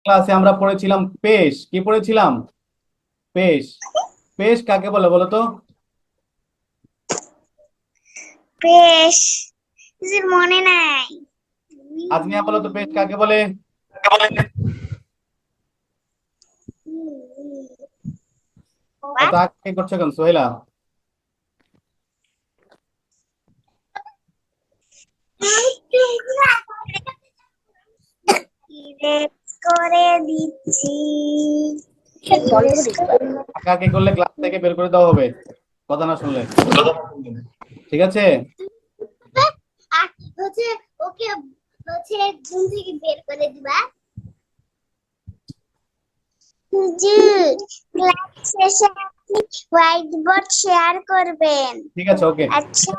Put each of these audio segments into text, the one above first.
ক্লাসে আমরা পড়েছিলাম পেশ। কি পড়েছিলাম? পেশ। পেশ কাকে বলে বলো তো? বেশ, যে মনে নাই। আজমিয়া বলো তো পেশ কাকে বলে? এত What? আগে করছো কেন সোহেলা? Erase করে দিচ্ছি। Erase আগে আগে করলে ক্লাস থেকে বের করে দেওয়া হবে, কথা না শুনলে। ঠিক আছে? আর হচ্ছে ওকে হচ্ছে ঘুম থেকে বের করে দিবা। জি, ক্লাস শেষে আপনি হোয়াইট বোর্ড শেয়ার করবেন। ঠিক আছে, ওকে। আচ্ছা,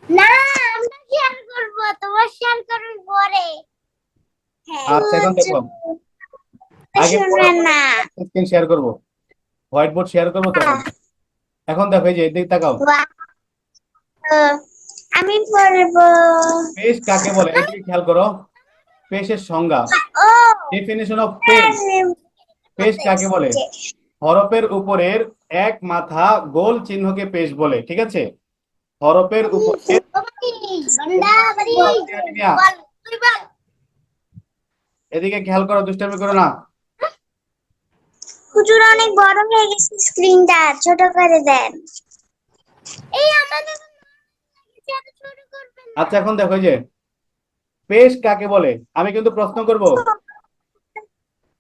না আমরা শেয়ার করব, তোমার শেয়ার করবে পরে। হ্যাঁ, আচ্ছা, এখন দেখো, আগে পড়া শুনবেন পরে না। স্ক্রিন শেয়ার করবো, হোয়াইট বোর্ড শেয়ার করবো তখন। এখন দেখো, এই যে এদিকে তাকাও। আমি পড়বো। পেশ কাকে বলে এদিকে খেয়াল করো। পেশের সংজ্ঞা, ও, ডেফিনিশন অফ পেশ। পেশ কাকে বলে? হরফের উপরের এক মাথা গোল চিহ্নকে পেশ বলে। ঠিক আছে? হরফের উপরের এদিকে খেয়াল করো, দুষ্টামি করো না। হুজুর অনেক বড় হয়ে গেছে, স্ক্রিনটা ছোট করে দেন। এই আমাদের ছোট করবেন না। আচ্ছা, এখন দেখো, এই যে পেশ কাকে বলে, আমি কিন্তু প্রশ্ন করব।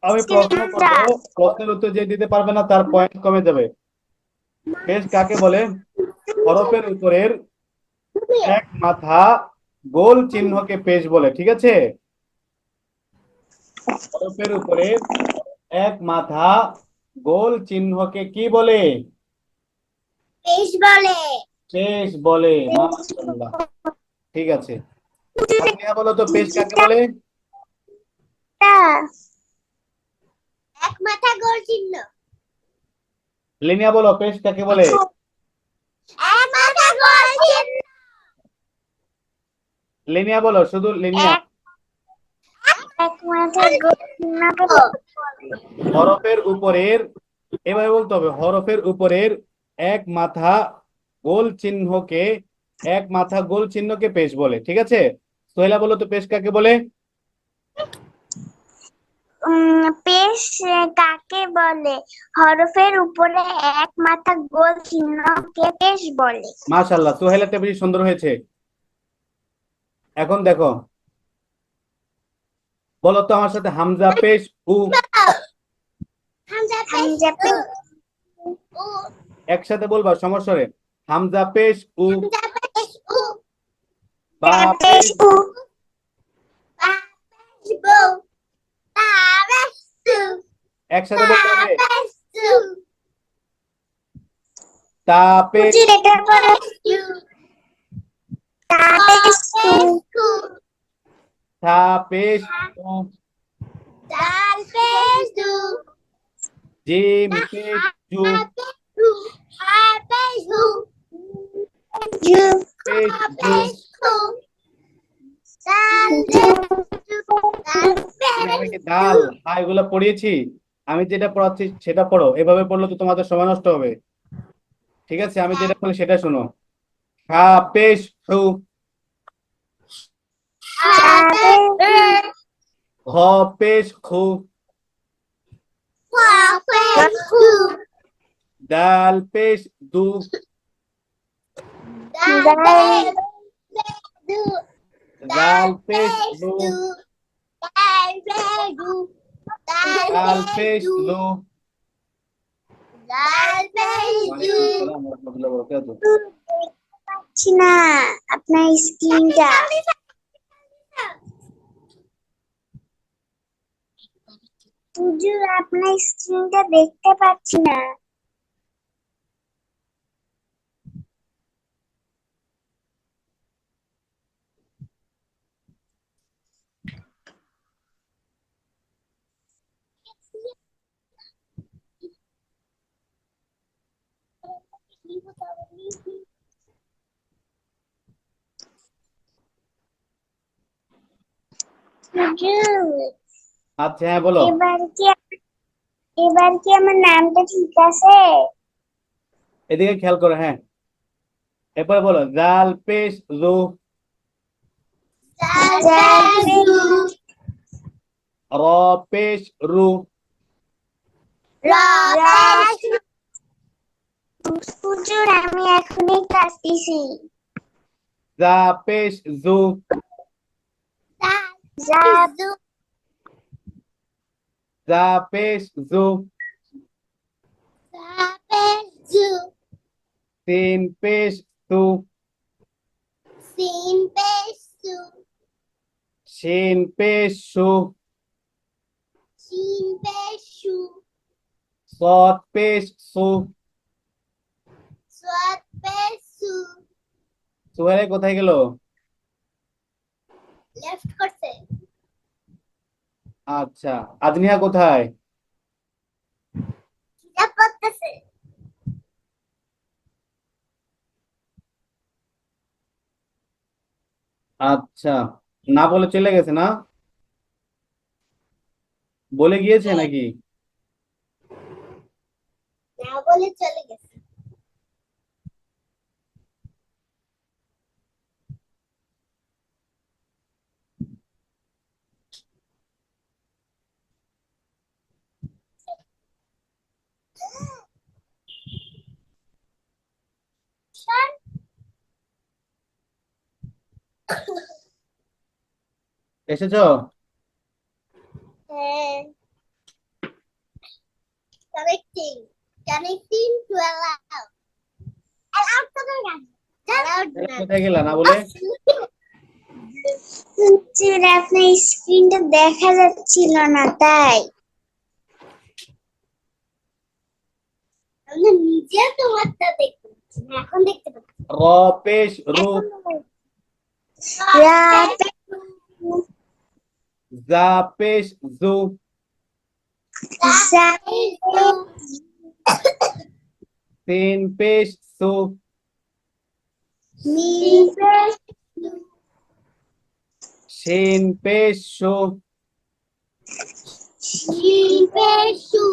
আমি প্রশ্ন স্ক্রিনটা করব, প্রশ্নের উত্তর যে দিতে পারবে না তার পয়েন্ট কমে যাবে। পেশ কাকে বলে? হরফের উপরের এক মাথা গোল চিহ্নকে পেশ বলে। ঠিক আছে? হরফের উপরের এক মাথা গোল চিহ্নকে কি বলে? পেশ বলে। পেশ বলে। মাশাআল্লাহ, ঠিক আছে। তাসমিয়া বলো তো পেশ কাকে বলে? এক মাথা গোল চিহ্ন। লিনিয়া বলো পেশ কাকে বলে? এক মাথা গোল চিহ্ন। লিনিয়া বলো, শুধু লিনিয়া। এক এক মাথা গোল চিহ্ন বলে। হরফের উপরের, এভাবে বলতে হবে, হরফের উপরের এক মাথা গোল চিহ্নকে, এক মাথা গোল চিহ্নকে পেশ বলে। ঠিক আছে? সোহেলা বলো তো পেশ কাকে বলে? পেশ কাকে বলে? হরফের উপরে এক মাথা গোল চিহ্নকে পেশ বলে। মাশাআল্লাহ, সোহেলাটা বেশি সুন্দর হয়েছে। এখন দেখো, বলো তো আমার সাথে, হামজা পেশ উ। হামজা পেশ উ। একসাথে বলবা সমস্বরে। হামজা পেশ উ। হামজা পেশ উ। বা তা পেশ পেশ, উ। বা পেশ বু। তা পেশ তু। একসাথে তা বলতে হবে। পেশ তু। তা পেশ, হুজুর এটা পড়ে তু। তা পেশ তু। থা পেশ তু। দাল পেশ দু। জিম পেশ জু। হা পেশ হু। জু। পেশ খা জু। পেশ খু। দাল পেশ দু। দাল মানে আমি পেশ কি দু। ডাল হা এগুলো পড়িয়েছি? আমি যেটা পড়াচ্ছি সেটা পড়ো, এভাবে পড়লে তো তোমাদের সময় নষ্ট হবে। ঠিক আছে? আমি যেটা বলি সেটা শোনো। হা পেশ হু। হা পেশ হ পেশ খু। খা পেশ খু। ডাল পেশ দু। দাল পেশ দু। জাল দাল পেশ পেশ লু। দু। দাল পেশ দু। দাল ডাল পেশ পেশ দু। লু। দাল পেশ দু। ওয়ালাইকুম আসসালাম ওয়া রাহমাতুল্লাহি ওয়া বারাকাতুহু। দেখতে পাচ্ছি না আপনার স্ক্রিনটা। হুজুর আপনার স্ক্রিনটা দেখতে পাচ্ছি না। হুজুর আচ্ছা হ্যাঁ বলো। এবার কি আমার নামটা ঠিক আছে? এদিকে খেয়াল করো, হ্যাঁ। এরপরে বলো জাল পেশ জু। জালপেজু। র পেশ রু। রাপেজু। হুজুর আমি এখনই কাটতেছি। জা পেশ জু। জাপেজু। জা পেশ জু। জাপেজু। সিন পেশ সু। সিনপেজু। শিন পেশ সু। সিনপেজু। সৎ পেশ সু। সোয়াতপেজু। সুহেল কোথায় গেল? লেফট করছে। আচ্ছা, আজনিয়া কোথায়? কিতাব পড়তেছে। আচ্ছা, না বলে চলে গেছে না? বলে গিয়েছে নাকি? না বলে চলে গেছে। এসেছো? হ্যাঁ, connecting. Connecting to allow. Allow to the gun. Allowed না। কোথায় গেলা না বলে? হুজুর আপনার স্ক্রিনটা দেখা যাচ্ছিল না তাই। আমি নিজে তোমারটা দেখতে পাচ্ছি না, এখন দেখতে পাচ্ছি। র পেশ রু। রাপেজু। জা পেশ জু। জাপেজু। সিন পেশ সু। সিনপেজু। শিন পেশ সু। সিনপেজু।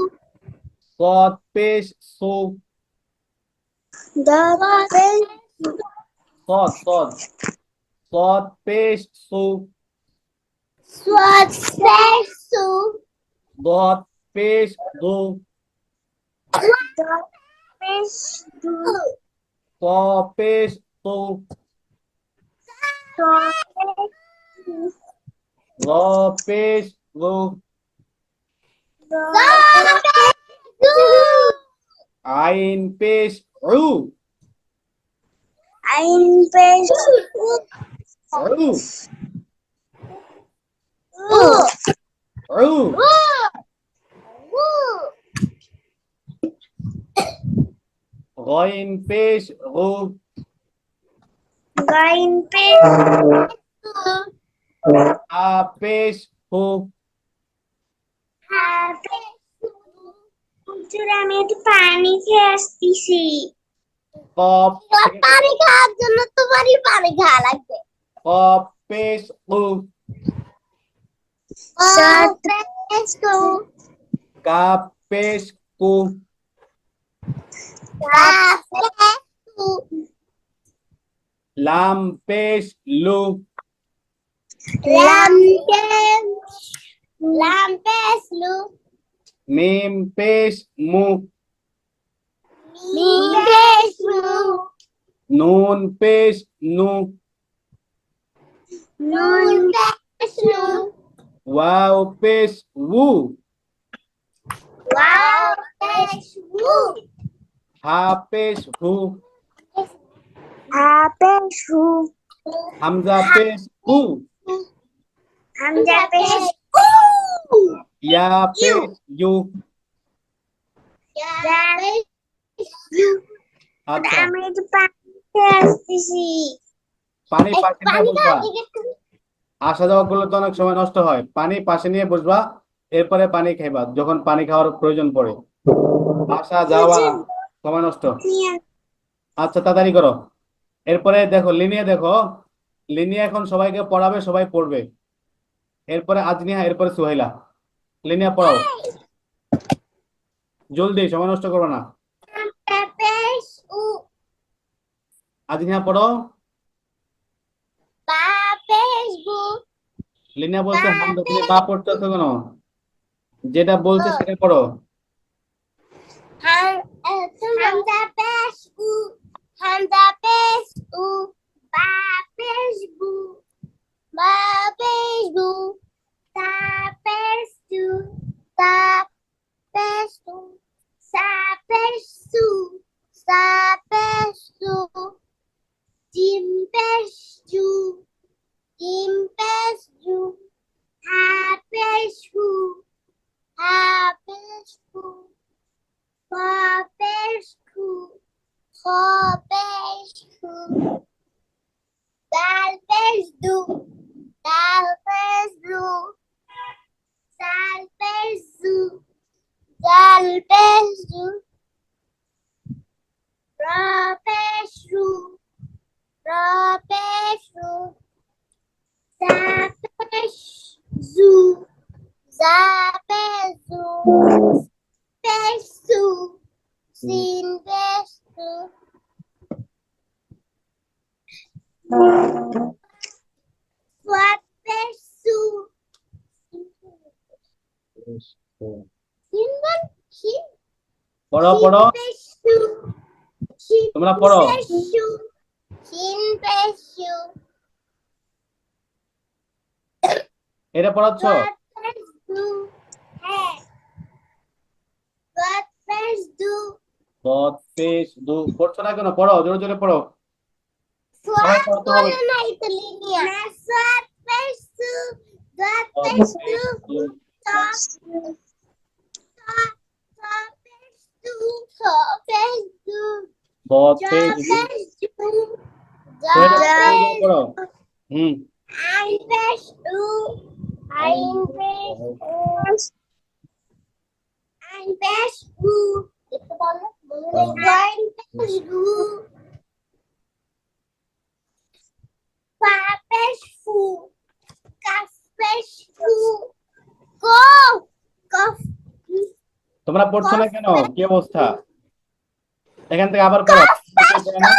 সৎ পেশ সু। দাপেজু। সৎ সৎ পেশ সু। সোয়াতপেজু। দত পেশ দু। দাপেজু। ত পেশ তু। দাপেজু। র পেশ রু। দাপেজু। আইন পেশ রু। আইনপেজু। রু রু। গইন পেশ রু। গাইনপেজু। আ পেশ হু। হুজুর আমি একটু পানি খেয়ে আসতেছি। কপ পানি খাওয়ার জন্য তোমারই পানি খাওয়া লাগবে। কপ পেশ উ। সাতপেজু। কাপ পেশ কু। দাপেজু। লাম পেশ লু। লাম্পেজু। মিম পেশ মু। মিমপেজু। নুন পেশ নু। নুনপেজু। ওয়াও পেশ উ। ওয়াওপেজু। হা পেশ হু। হাপেজু। হামজা পেশ হু। হামজাপেজু। ইয়া পেশ ইউ। জাপেজু। আচ্ছা, আমি একটু পানি খেয়ে আসতেছি। পানি পাশে নিয়ে পানি বসবা। খাওয়া থেকে তুমি। আসা যাওয়া করলে তো অনেক সময় নষ্ট হয়, পানি পাশে নিয়ে বসবা। এরপরে পানি খাইবা যখন পানি খাওয়ার প্রয়োজন পড়ে। আসা যাওয়া হুজুর সময় নষ্ট। নিয়ে আচ্ছা তাড়াতাড়ি করো। এরপরে দেখো লিনিয়া, দেখো লিনিয়া এখন সবাইকে পড়াবে, সবাই পড়বে। এরপরে আজনিয়া, এরপরে সুহাইলা। লিনিয়া পড়াও, জলদি, সময় নষ্ট করবে না। হামজা পেশ উ, আদিনিয়া পড়ো। বা পেশ বু, লিনিয়া বলছে তা হামজা, তুমি পেশ বা পড়তেছো কেন? যেটা বলছে সেটা পড়ো। হামজা পেশ উ, হামজা পেশ উ, বা পেশ বু, বা পেশ বু, তা পেশ তু, তা পেশ তু, সা পেশ সু, সা পেশ সু, জিম পেশ জু, জিম পেশ জু, হা পেশ হু, হা পেশ হু, ফা পেশ খু, খ পেশ খু, দাল পেশ দু, দাল পেশ দু, দাল পেশ দু, দাল পেশ দু, রা পেশ রু, রা পেশ রু, সা পেশ জু, সা পেশ জু, পেশ সু, সিন পেশ সু, সোয়াদ পেশ সু, সিন মানে সিন, পড়ো সিন পড়ো, পেশ সু, সিন তোমরা পড়ো। পেশ সু, সিন পেশ সু, এটা পড়াচ্ছ? সোয়াদ পেশ দু, হ্যাঁ, সোয়াদ পেশ দু, বদ পেশ দু, পড়ছো না কেন? পড়ো, জোরে জোরে পড়ো, সবাই সোয়াদ পড়তে হবে। বলে নাই তো লিনিয়া, না সোয়াদ পেশ সু, সোয়াদ বদ পেশ পেশ দু, দু, তা তা পেশ দু, ছ পেশ দু, বদ জ পেশ দু, পেশ দু, জ জোরে জোরে পেশ পড়ো। হুম। আইন পেশ দু, আইন পেশ উ, আইন পেশ উ, একটু বলো, আইন পেশ উ, ফা পেশ ফু, কাফ পেশ ফু, কফ, কফ, তোমরা পড়ছো না কফ কেন? কি অবস্থা? এখান থেকে আবার পড়ো। কফ কেউ পড়ে না?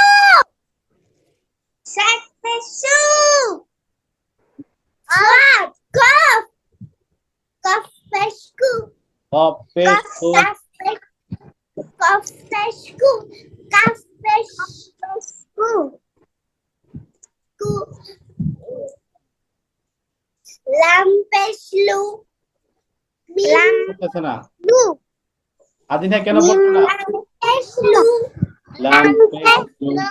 সাত পেশ সু, সোয়াদ, কফ, কফ পেশ কু, বদ পেশ কফ দু, কাফ পেশ, কফ পেশ কু, কাফ পেশ কু, কু, লাম পেশ লু, মিম পড়তেছে না। লু, আদিনিয়া কেন মিম পড়ছো না? লাম পেশ লু, লাম লাম পেশ পেশ দু, লু,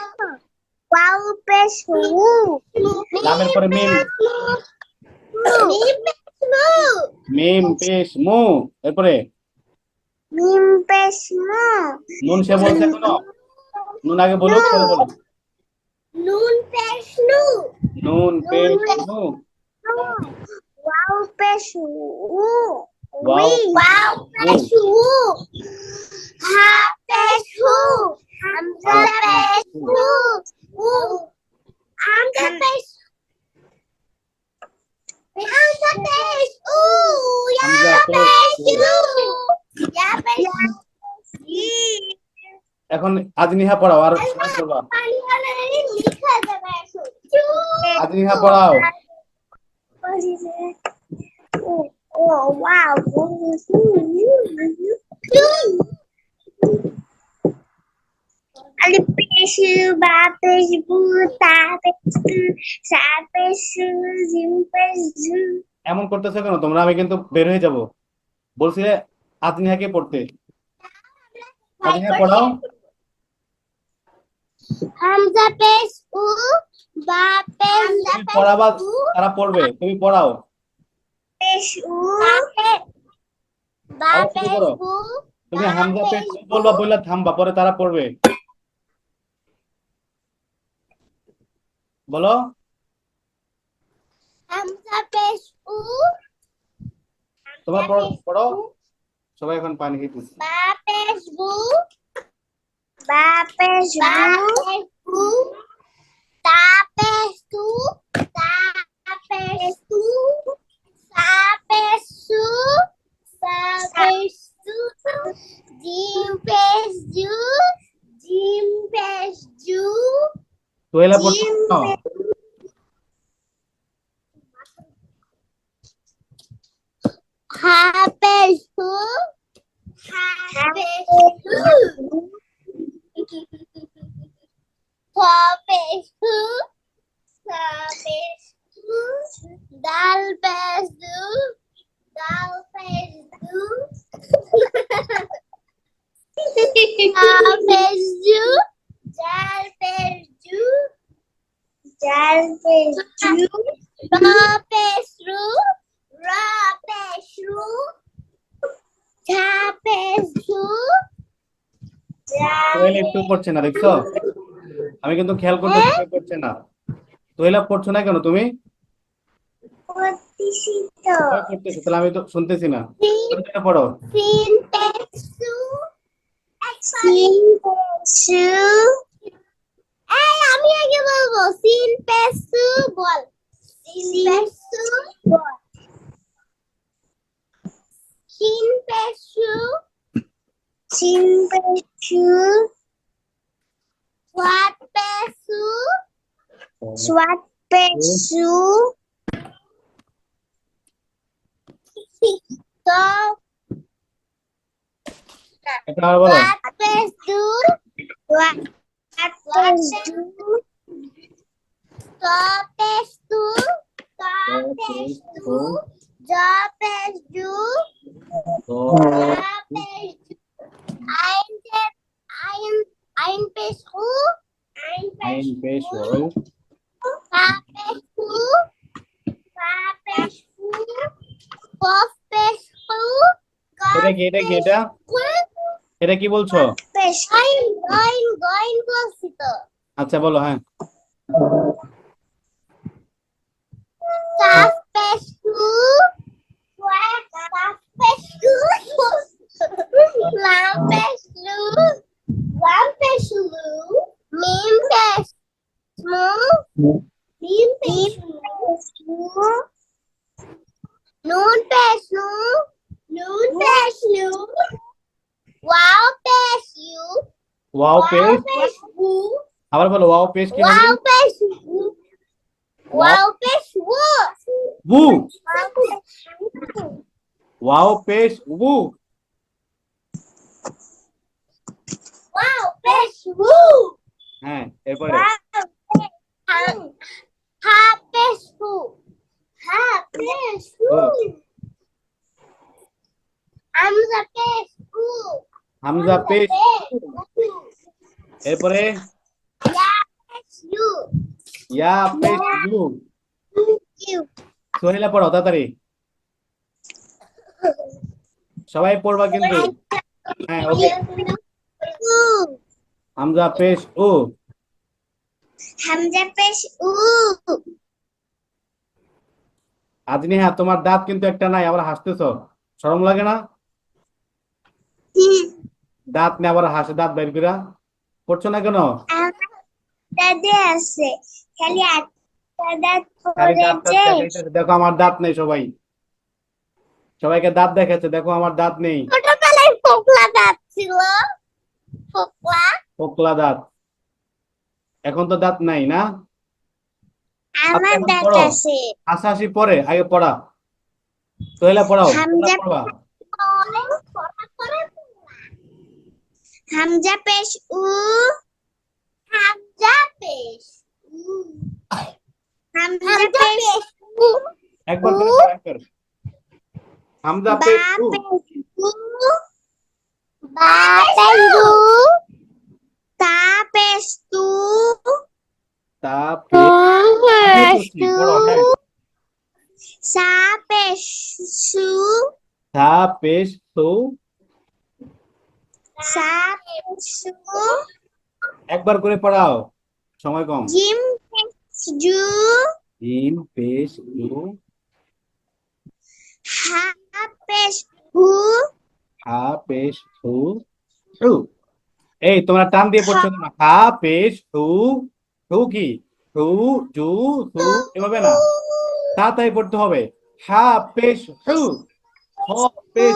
ওয়াও পেশ উ, লামের পরে মিম, মিম পেশ মু, মিম পেশ মু, এরপরে মিম পেশ মু, নুন সে বলছে এখনো? নুন আগে বলুক, পরে বলো। নুন পেশ নু, নুন পেশ নু, ওয়াও পেশ উ, ওয়াও ওয়াও পেশ উ, হা পেশ হু, হামজা হা পেশ হু, উ, হামজা পেশ, হামজা পেশ উ, ইয়া হামজা পেশ পেশ উ। ইউ, ইয়া পেশ ই, এখন আদিনিহা পড়াও, আর সবাই পড়বা। পানি হলে লিখা যাবে এখন। আদিনিহা পড়াও। Oh, oh, wow. Ali pesu, ba pesu, bu, ta pesu, sa pesu, zim pesu. এমন করতেছো কেন তোমরা? আমি কিন্তু বের হয়ে যাব। বলছিলে আদিনিহাকে পড়তে। আদিনিহা পড়াও। Hamza pesu, ba pesu, তুমি পড়াবা, তারা পড়বে, তুমি পড়াও। pesu, ba আবার শুরু করো। pesu, তুমি ta হামজা পেশ pesu. বলবা, বললা থামবা, পরে তারা পড়বে। বলো। Hamza pesu, তোমরা পড়ো পড়ো। সবাই এখন পানি খেতেছে। ba pesu, ba pesu, ta pesu, ta pesu, sa pesu, সোহেলা পড়ছো জিম না? হাফেজু হাফেজু দাল পেজু হাফেজু জাল পেজু রাপেশরু ঝাপেশু সোহেলা একটু পড়ছে না, দেখছো? আমি কিন্তু খেয়াল করতে পড়ছে না। সোহেলা পড়ছো না কেন তুমি? সবাই পড়তেছে, তাহলে আমি তো শুনতেছি না। তুমি এটা পড়ো। আমি আগে বলবো সিন পেসু বল সিন পেসু swat pesu to এটা আর বলো। swat pesu to pesu ja pesu ein pesu আইন পেশ pa pesu pof pesu এটা কি এটা এটা কি বলছো? গোইন বলছি তো আচ্ছা বলো। হ্যাঁ, কাফ পেশু লাম পেশু মিম পেশু নুন পেশু ওয়াও পেশু ওয়াও পেশ। আবার বলো ওয়াও পেশ কি হবে? ওয়াও পেশু বু। ওয়াও পেশ বু। ওয়াও পেশু হ্যাঁ, এরপরে হাফেজু হামজা পেশু হামজা পেশ। এরপরে ইয়া পেশ ইউ। সোহেলা পড়ো তাড়াতাড়ি, সবাই পড়বা কিন্তু। হ্যাঁ, ওকে। হামজা পেশ ও। হামজা পেশ উ আজনি, হ্যাঁ তোমার দাঁত কিন্তু একটা নাই, আবার হাসতেছো, শরম লাগে না? দাঁত নেই আবার হাসে, দাঁত বের করা। পড়ছো না কেন? দাদে আছে খালি একটা দাঁত খালি দাঁত পড়েছে দেখাইতেছে, দেখো আমার দাঁত নেই। সবাইকে দাঁত দেখাচ্ছে, দেখো আমার দাঁত নেই। ছোটবেলায় ফোকলা দাঁত ছিল পোকলা দাঁত। এখন তো দাঁত নাই না? আচ্ছা, আমার এখন দাঁত পড়ো। আছে হাসাহাসি পরে আগে পড়া। সোহেলা পড়াও, হামজা পড়বা। হামজা পেশ উ হামজা পেশ উ একবার করে পড়ো, একবার। হামজা বা পেশ উ। পেশ উ তা পেশ তু তা পেশ পড়ো। হ্যাঁ, সা পেশ সু তা পেশ তো। সা পেশ সু একবার করে পড়াও, সময় কম। জিম পেশ জু জিম পেশ জু। হা পেশ হু হা পেশ হু। হু। এই তোমরা টান দিয়ে পড়ছো কেন? হা পেশ হু। হু কি? হু জু হু, এভাবে না, তাড়াতাড়ি পড়তে হবে। হা পেশ হু। হ পেশ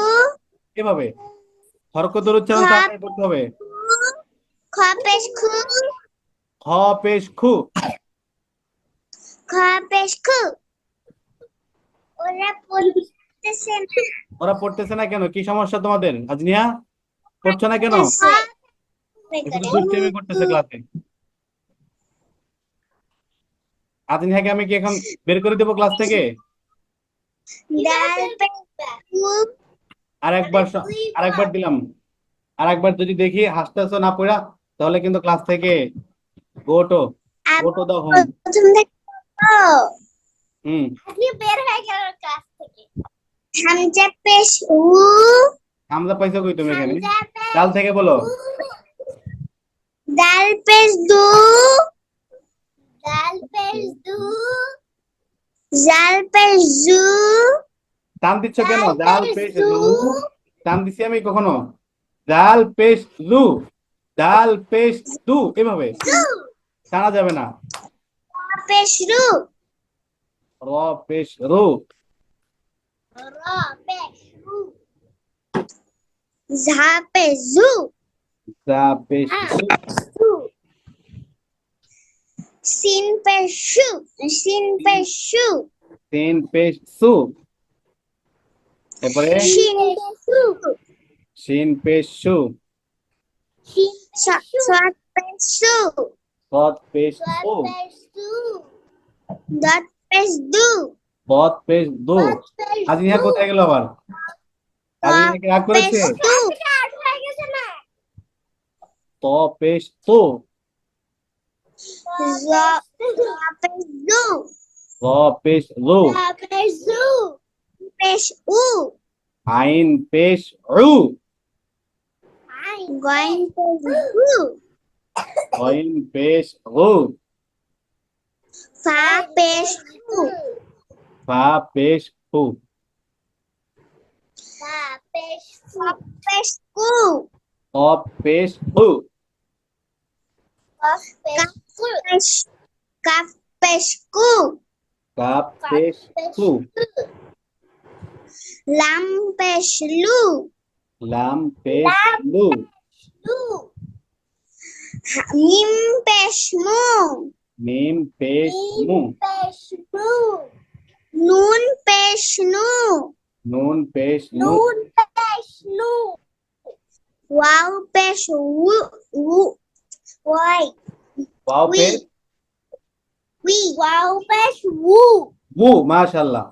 এভাবে হরকতের উচ্চারণ তাড়াতাড়ি পড়তে হবে। খ পেশ খু খ পেশ খু। খ পেশ খু। ওরা পড়তেছে না। ওরা পড়তেছে না কেন? কি সমস্যা তোমাদের? আজনিয়া, পড়ছো না কেন? শুধু দুষ্টামি করতেছে ক্লাসে। আজনিয়াকে আমি কি এখন বের করে দেবো ক্লাস থেকে? ডাল পেশ খু। আরেকবার দিলাম। আরেকবার যদি দেখি হাসতেছো না পড়া, তাহলে কিন্তু ক্লাস থেকে গো টু দা হোম। প্রথম থেকে হুম। আজকে বের হয়ে গেল ক্লাস থেকে। হামজা পেশ উ। হামজা পাইছো কই তুমি এখানে? কাল থেকে বলো। ডাল পেশ দু। ডাল পেশ দু। জাল পেশ জু। টান দিচ্ছ কেন? জাল পেশ লু। টান দিছি আমি কখনো? জাল পেশ লু, জাল পেশ দু, এভাবে টানা যাবে না। র পেশ রু। র পেশ রু। র পেশ রু। ঝা পেশ জু। জা পেশ জু। জু। সিন পেশ শু। সিন পেশ শু। তিন পেশ সু। এরপরে শিন পেশ শু। শিন পেশ সু। সাত পেশ শু। সৎ পেশ ও। দত পেশ দু। বদ পেশ দু। আজনিয়া কোথায় গেল আবার? আজনিয়া কি রাগ করেছে? ত পেশ তো। র পেশ লু। পেশ উ। আইন পেশ উ। গইন পেশ গু। আইন পেশ গু। ফা পেশ ফু। ফা পেশ ফু। ফা পেশ ফু। পেশ কু। ক পেশ ফু। কাফ পেশ কু। কাপ পেশ ফু। লাম পেশ লু। লাম পেশ লু। মিম পেশ মু। মিম পেশ মু। নুন পেশ নু। নুন পেশ নু। পেশ নু। ওয়াও পেশ উ। উ। ওয়াই। ওয়াও পেশ উই। ওয়াও পেশ উ। উ। মাশাআল্লাহ,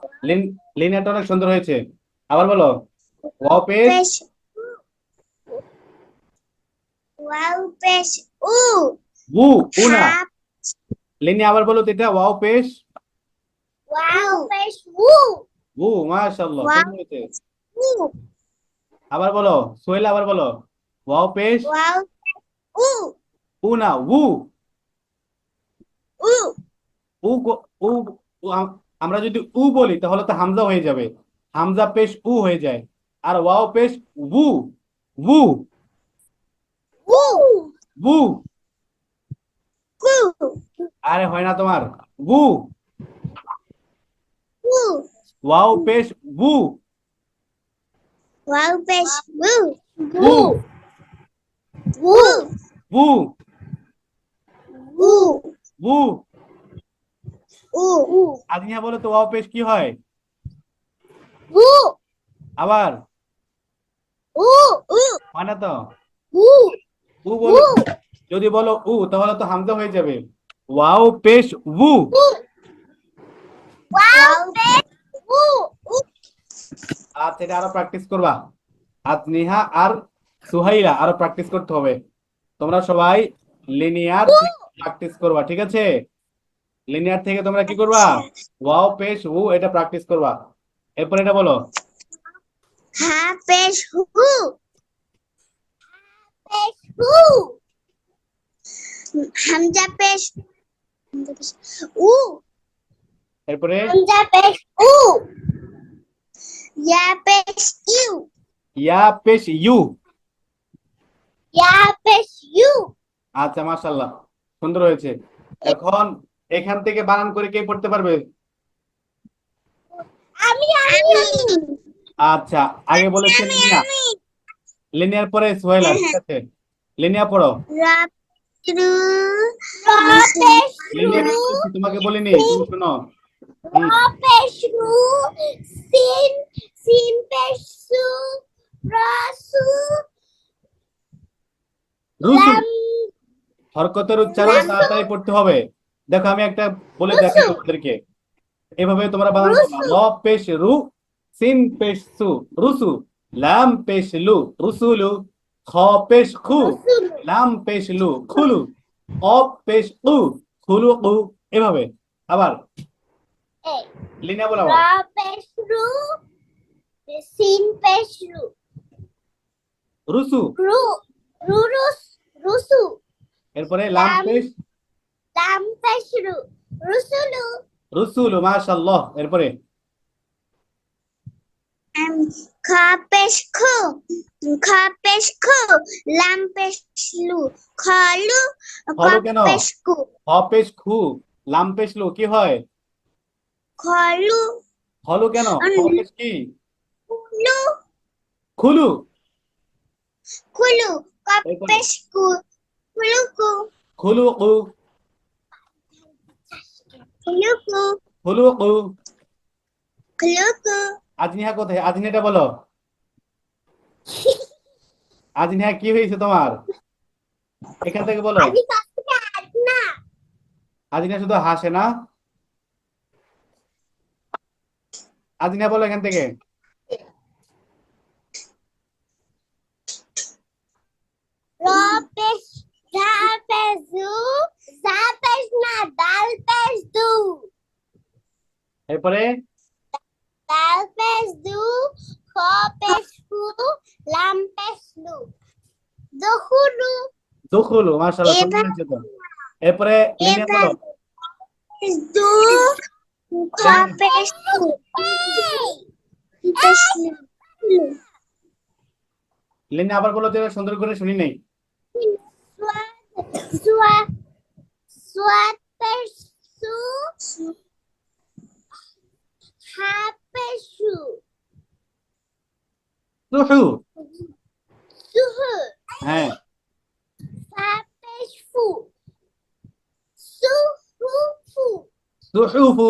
লিনিয়ারটা অনেক সুন্দর হয়েছে। আবার বলো। ওয়াও পেশ পেশ ওয়াও পেশ উ। উ। উ না, হা। লিনি আবার বলো তো এটা। ওয়াও পেশ ওয়াও পেশ উ। উ। মাশাআল্লাহ, ওয়াও সুন্দর হয়েছে। উ। আবার বলো সোহেল, আবার বলো। ওয়াও পেশ ওয়াও উ। উ না, উ। উ। উ উ আমরা যদি উ বলি তাহলে তো হামজা হয়ে যাবে। হামজা পেশ উ হয়ে যায়। আর ওয়াও পেশ উ। উ। উ। উ। কু। আরে হয় না তোমার। উ। উ। ওয়াও পেশ উ। ওয়াও পেশ উ। উ। উ। উ। উ। উ। উ। উ। আজনিয়া বলো তো ওয়াও পেশ কি হয়? উ। আবার উ। উ। হয় না তো। উ। উ বলে, যদি বলো উ তাহলে তো হামজা হয়ে যাবে। ওয়াও পেশ উ। ওয়াও পেশ উ। উ। আচ্ছা, এটা আরো প্র্যাকটিস করবা। আজনিহা আর সুহাইলা আরো প্র্যাকটিস করতে হবে। তোমরা সবাই লিনিয়ার প্র্যাকটিস করবা, ঠিক আছে? লিনিয়ার থেকে তোমরা কি করবা? ওয়াও পেশ উ, এটা প্র্যাকটিস করবা। এরপর এটা বলো। হা পেশ হু। পেশ হু। হামজা পেশ উ। এরপরে হামজা পেশ উ। ইয়া পেশ ইউ। ইয়া পেশ ইউ। ইয়া পেশ ইউ। আচ্ছা, মাশাআল্লাহ, সুন্দর হয়েছে। এখন এখান থেকে বানান করে কে পড়তে পারবে? আমি আমি আচ্ছা, আগে বলেছে লিনিয়া। আমি লিনিয়ার পরে সোহেলা, ঠিক আছে? লিনিয়া পড়ো। রা রু লিনিয়া কি বলছি তোমাকে বলিনি, তুমি শোনো। হুম, রু সিন সিন পেশ সু রাসু রুসু। লাম হরকতের উচ্চারণ তাড়াতাড়ি পড়তে হবে। দেখো আমি একটা বলে দেখাই রুসু তোমাদেরকে, এভাবে তোমরা বানান করবা। রুসু র পেশ রু, সিন পেশ সু রুসু, লাম পেশ লু রুসুলু, খ পেশ খু, রসুলু লাম পেশ লু খুলু, অফ পেশ উ খুলু উ। এভাবে আবার এই লিনিয়া বলো র আবার। পেশ রু সিন পেশ রু রুসু। রু রুরুস রুসু এরপরে লাম লাম পেশ লাম পেশ রু রুসুলু রুসুলু, মাশাআল্লাহ। এরপরে খা পেশ খু খা পেশ খু লাম পেশ লু খালু ক হলো কেন? পেশ কু খ পেশ খু, লাম পেশ লু কি হয়? খালু হলো কেন? খ পেশ কি? লু খুলু। খুলু ক এরপরে পেশ কু খুলু কু খুলু উ, খুলু কু খুলু উ। খুলু কু আজনিহা কোথায়? আজনিহাটা বলো। আজনিহা কি হয়েছে তোমার? এখান থেকে বলো। আমি কাছ থেকে আজ না আজনিহা শুধু হাসে না। আজনিহা বলো এখান থেকে। র পেশ ধা পেশ জু জা পেশ না দাল পেশ দু এরপরে দাল পেশ দু খ পেশ কু লাম পেশ লু দখুলু দুখুলু, মাশাআল্লাহ, সুন্দর এবার হয়েছে তো। এরপরে লিনিয়া এবার বলো। দু খ পেশ কু পেশ লু লিনিয়া আবার বলো, যেটা সুন্দর করে শুনি নাই। সুয়া সুয়া পেশ সু হা পেশ সু সুহু। সুহু হ্যাঁ, ফা পেশ ফু সুহু ফু সুহুফু,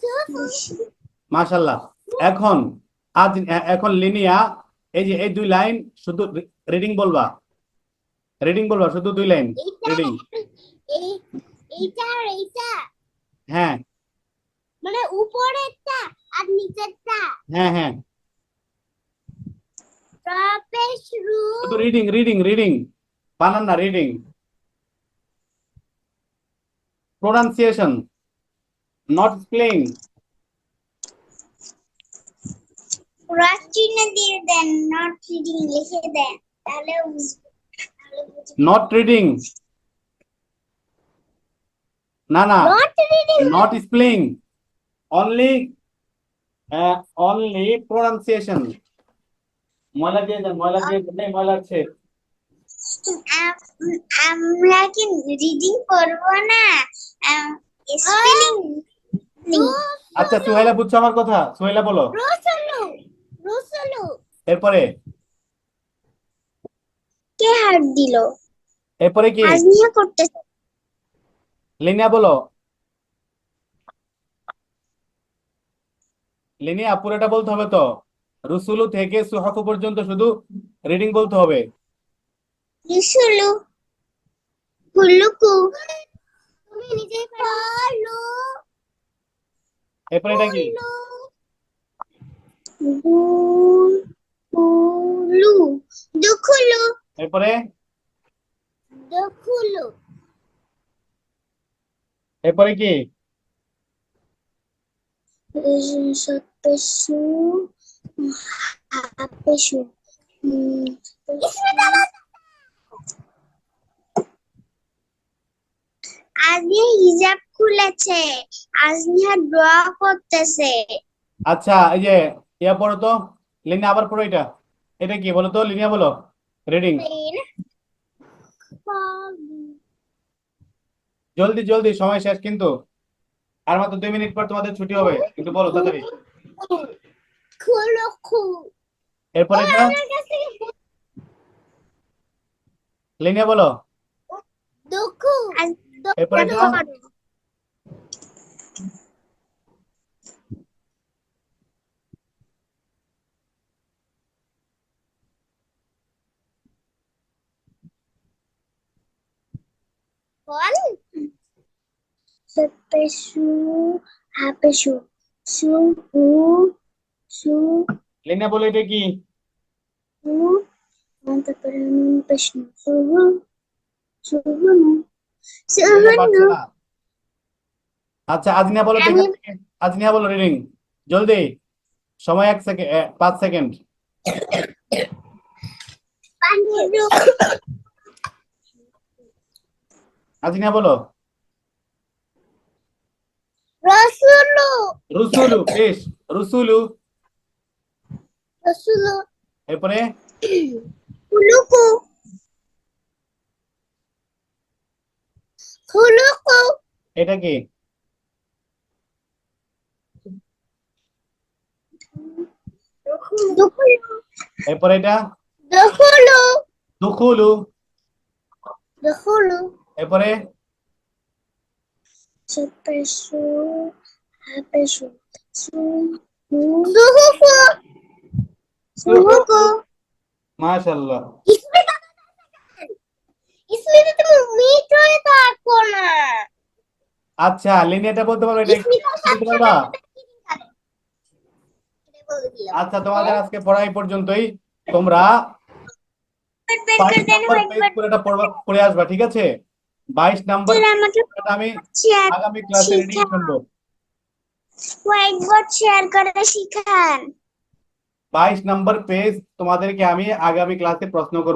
সুহু মাশাআল্লাহ। এখন এখন লিনিয়া এই যে এই দুই লাইন শুধু রিডিং বলবা। রিডিং বলবা, শুধু দুই লাইন এইটা রিডিং। এই এইটা আর এইটা হ্যাঁ মানে উপরেরটা আর নিচেরটা হ্যাঁ হ্যাঁ, প্রবেশ রু শুধু রিডিং রিডিং রিডিং, বানান না, reading. Pronunciation, not spelling. Cross চিহ্ন দিয়ে দেন নট রিডিং লিখে দেন তাহলে বুঝবে নট রিডিং, না না, not reading not spelling, only only pronunciation. ময়লা দিয়ে দেন, ময়লা দিয়ে দেন, ময়লা আছে। আমরা কি রিডিং করব না স্পেলিং আচ্ছা সুহেলা, বুঝছো আমার কথা? সুহেলা বলো। রুসুলু রুসুলু এরপরে কে হাত দিল এরপরে কি? আজমিয়া করতেছে লিনিয়া বলো। লিনিয়া পুরোটা বলতে হবে তো। রুসুলু থেকে সুহাফু পর্যন্ত শুধু রিডিং বলতে হবে। রুসুলু হুলুকু তুমি নিজেই পারো এরপরে এটা কি? দুলু দুখুলু এরপরে দুখুলু এরপরে কি? সত্যসু হাপেসু আজকে হিজাব খুলেছে আজনিয়া দোয়া করতেছে আচ্ছা এই যে ইয়া পড়ো তো। লিনিয়া আবার পড়ো এটা। এটা কি বলো তো, লিনিয়া বলো। রিডিং, জলদি জলদি, সময় শেষ কিন্তু। আর মাত্র 2 মিনিট পর তোমাদের ছুটি হবে, কিন্তু বলো তাড়াতাড়ি। খুলো খু এরপরে এটা আমার কাছে লিনিয়া বলো। দুঃখু এরপর এটা বল পেশু হাপেশু সু হু সু লিনা বলো এটা কি? হু তারপরে পেশু সুহু সুহু লিনা পারছে সুহু না। আচ্ছা আজনিয়া বলো তো আমি এখান থেকে। আজনিয়া বলো রিডিং জলদি, সময় 1 সেকেন্ড, 5 সেকেন্ড। আজনিয়া বলো। রসুলু রুসুলু, বেশ। রুসুলু। রসুলু এরপরে হুলুকু হুলুকু এটা কি? দুখুলু এরপরে এটা দুখুলু দুখুলু। দুখুলু এরপরে পেশু হাপেশু সু হু সুহুকু সুহুকু মাশাআল্লাহ। इसमें तो तुम मीट रहे तो आपको ना আচ্ছা লিনা এটা বলতে পারবে, এটা इसमें तो বলতে পারবা? सब আচ্ছা তোমাদের আজকে পড়া এই পর্যন্তই। তোমরা वेट 22 कर देना নম্বর वेट পেজ वेट করে এটা পড়ে আসবা, ঠিক আছে? 22 নম্বর चला मतलब এটা আমি शेयर আগামী ক্লাসে রিডিং सीखा করবো। व्हाइट बोर्ड शेयर कर सीखा 22 নম্বর পেজ তোমাদেরকে আমি আগামী ক্লাসে প্রশ্ন করব।